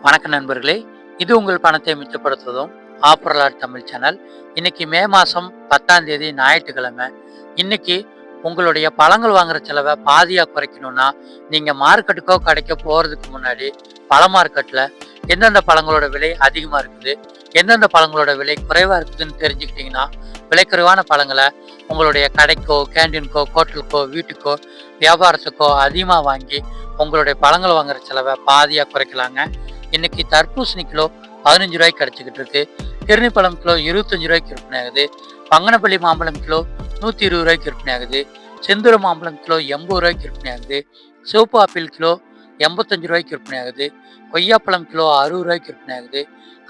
வணக்கம் நண்பர்களே, இது உங்கள் பணத்தை மிச்சப்படுத்துவதும் ஆப்பரலாட் தமிழ் சேனல். இன்னைக்கு மே மாதம் 10ஆம் தேதி ஞாயிற்றுக்கிழமை. இன்னைக்கு உங்களுடைய பழங்கள் வாங்குற செலவை பாதியாக குறைக்கணும்னா நீங்கள் மார்க்கெட்டுக்கோ கடைக்கோ போகிறதுக்கு முன்னாடி பழ மார்க்கெட்டில் எந்தெந்த பழங்களோட விலை அதிகமாக இருக்குது, எந்தெந்த பழங்களோட விலை குறைவாக இருக்குதுன்னு தெரிஞ்சுக்கிட்டிங்கன்னா விலை குறைவான பழங்களை உங்களுடைய கடைக்கோ கேண்டீனுக்கோ ஹோட்டலுக்கோ வீட்டுக்கோ வியாபாரத்துக்கோ அதிகமாக வாங்கி உங்களுடைய பழங்கள் வாங்குற செலவை பாதியாக குறைக்கலாங்க. இன்னைக்கு தர்பூசணி கிலோ 15 ரூபாய்க்கு கிடைச்சிக்கிட்டு இருக்கு. கிருணி பழம் கிலோ 25 ரூபாய்க்கு விற்பனை ஆகுது. பங்கனப்பள்ளி மாம்பழம் கிலோ 120 ரூபாய்க்கு விற்பனை ஆகுது. செந்தூர மாம்பழம் கிலோ 80 ரூபாய்க்கு விற்பனை ஆகுது. சிவப்பு ஆப்பிள் கிலோ 85 ரூபாய்க்கு விற்பனை ஆகுது. கொய்யாப்பழம் கிலோ 60 ரூபாய்க்கு விற்பனை ஆகுது.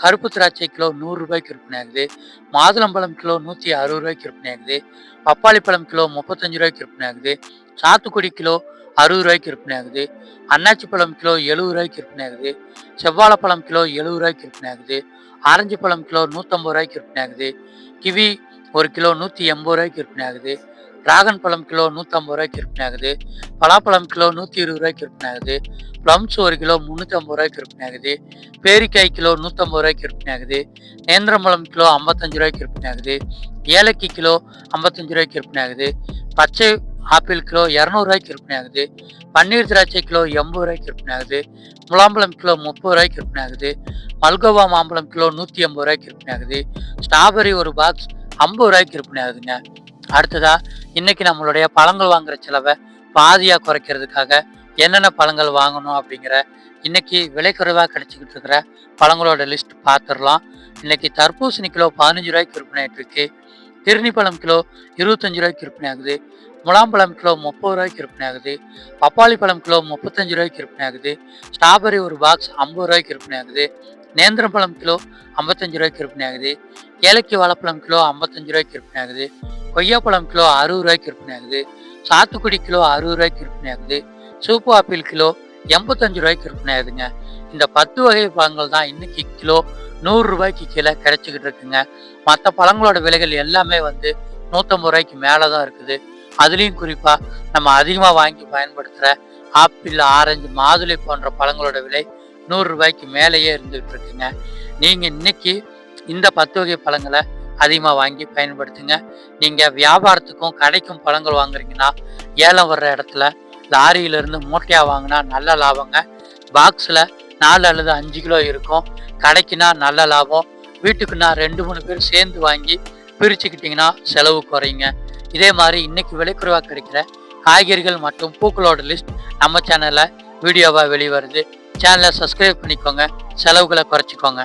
கருப்பு திராட்சை கிலோ 100 ரூபாய்க்கு விற்பனை ஆகுது. மாதுளம்பழம் கிலோ 160 ரூபாய்க்கு விற்பனை ஆகுது. பப்பாளி பழம் கிலோ 35 ரூபாய்க்கு விற்பனை ஆகுது. சாத்துக்குடி கிலோ 60 ரூபாய்க்கு விற்பனை ஆகுது. அன்னாச்சி பழம் கிலோ 70 ரூபாய்க்கு விற்பனை ஆகுது. செவ்வாழைப்பழம் கிலோ 70 ரூபாய்க்கு விற்பனை ஆகுது. ஆரஞ்சு பழம் கிலோ 150 ரூபாய்க்கு விற்பனை ஆகுது. கிவி ஒரு கிலோ 180 ரூபாய்க்கு விற்பனை ஆகுது. டிராகன் பழம் கிலோ 150 ரூபாய்க்கு விற்பனை ஆகுது. பலாப்பழம் கிலோ 120 ரூபாய்க்கு விற்பனை ஆகுது. ப்ளம்ஸ் ஒரு கிலோ 350 ரூபாய்க்கு விற்பனை ஆகுது. பேரிக்காய் கிலோ 150 ரூபாய்க்கு விற்பனை ஆகுது. நேந்திரம்பழம் கிலோ 55 ரூபாய்க்கு விற்பனை ஆகுது. ஏலக்கி கிலோ 55 ரூபாய்க்கு விற்பனை ஆகுது. பச்சை ஆப்பிள் கிலோ 200 ரூபாய்க்கு விற்பனை ஆகுது. பன்னீர் திராட்சை கிலோ 80 ரூபாய்க்கு விற்பனை ஆகுது. முலாம்பழம் கிலோ 30 ரூபாய்க்கு விற்பனை ஆகுது. மல்கோவா மாம்பழம் கிலோ 180 ரூபாய்க்கு விற்பனை ஆகுது. ஸ்ட்ராபெரி ஒரு பாக்ஸ் 50 ரூபாய்க்கு விற்பனை ஆகுதுங்க. அடுத்ததா இன்னைக்கு நம்மளுடைய பழங்கள் வாங்குற செலவை பாதியாக குறைக்கிறதுக்காக என்னென்ன பழங்கள் வாங்கணும் அப்படிங்கிற இன்னைக்கு விலை குறைவாக கிடைச்சிக்கிட்டு இருக்கிற பழங்களோட லிஸ்ட் பார்த்துடலாம். இன்னைக்கு தர்பூசணி கிலோ 15 ரூபாய்க்கு விற்பனை ஆகிட்டு இருக்கு. கிருணி பழம் கிலோ 25 ரூபாய்க்கு விற்பனை ஆகுது. முலாம்பழம் கிலோ 30 ரூபாய்க்கு விற்பனை ஆகுது. பப்பாளி பழம் கிலோ 35 ரூபாய்க்கு விற்பனை ஆகுது. ஸ்ட்ராபெரி ஒரு பாக்ஸ் 50 ரூபாய்க்கு விற்பனை ஆகுது. நேந்திரம் பழம் கிலோ 55 ரூபாய்க்கு விற்பனை ஆகுது. ஏலக்கி வாழைப்பழம் கிலோ 55 ரூபாய்க்கு விற்பனை ஆகுது. கொய்யாப்பழம் கிலோ 60 ரூபாய்க்கு விற்பனை ஆகுது. சாத்துக்குடி கிலோ 60 ரூபாய்க்கு விற்பனை ஆகுது. சிவப்பு ஆப்பிள் கிலோ 85 ரூபாய்க்கு விற்பனை ஆகுதுங்க. இந்த 10 வகை பழங்கள் தான் இன்னைக்கு கிலோ 100 ரூபாய்க்கு கீழே கிடைச்சிக்கிட்டு இருக்குங்க. மற்ற பழங்களோட விலைகள் எல்லாமே 150 ரூபாய்க்கு மேலே தான் இருக்குது. அதுலேயும் குறிப்பாக நம்ம அதிகமாக வாங்கி பயன்படுத்துகிற ஆப்பிள், ஆரஞ்சு, மாதுளை போன்ற பழங்களோட விலை 100 ரூபாய்க்கு மேலேயே இருந்துகிட்டு இருக்குங்க. நீங்கள் இன்னைக்கு இந்த 10 வகை பழங்களை அதிகமாக வாங்கி பயன்படுத்துங்க. நீங்கள் வியாபாரத்துக்கும் கடைக்கும் பழங்கள் வாங்குறீங்கன்னா ஏலம் வர்ற இடத்துல லாரியிலிருந்து மூட்டையாக வாங்கினா நல்ல லாபங்க. பாக்ஸில் 4 அல்லது 5 கிலோ இருக்கும். கடைக்குன்னா நல்ல லாபம். வீட்டுக்குன்னா 2-3 பேர் சேர்ந்து வாங்கி பிரிச்சுக்கிட்டிங்கன்னா செலவு குறையுங்க. இதே மாதிரி இன்னைக்கு விலை குறைவாக கிடைக்கிற காய்கறிகள் மற்றும் பூக்களோட லிஸ்ட் நம்ம சேனலில் வீடியோவாக வெளிவருது. சேனலை சப்ஸ்கிரைப் பண்ணிக்கோங்க, செலவுகளை குறைச்சிக்கோங்க.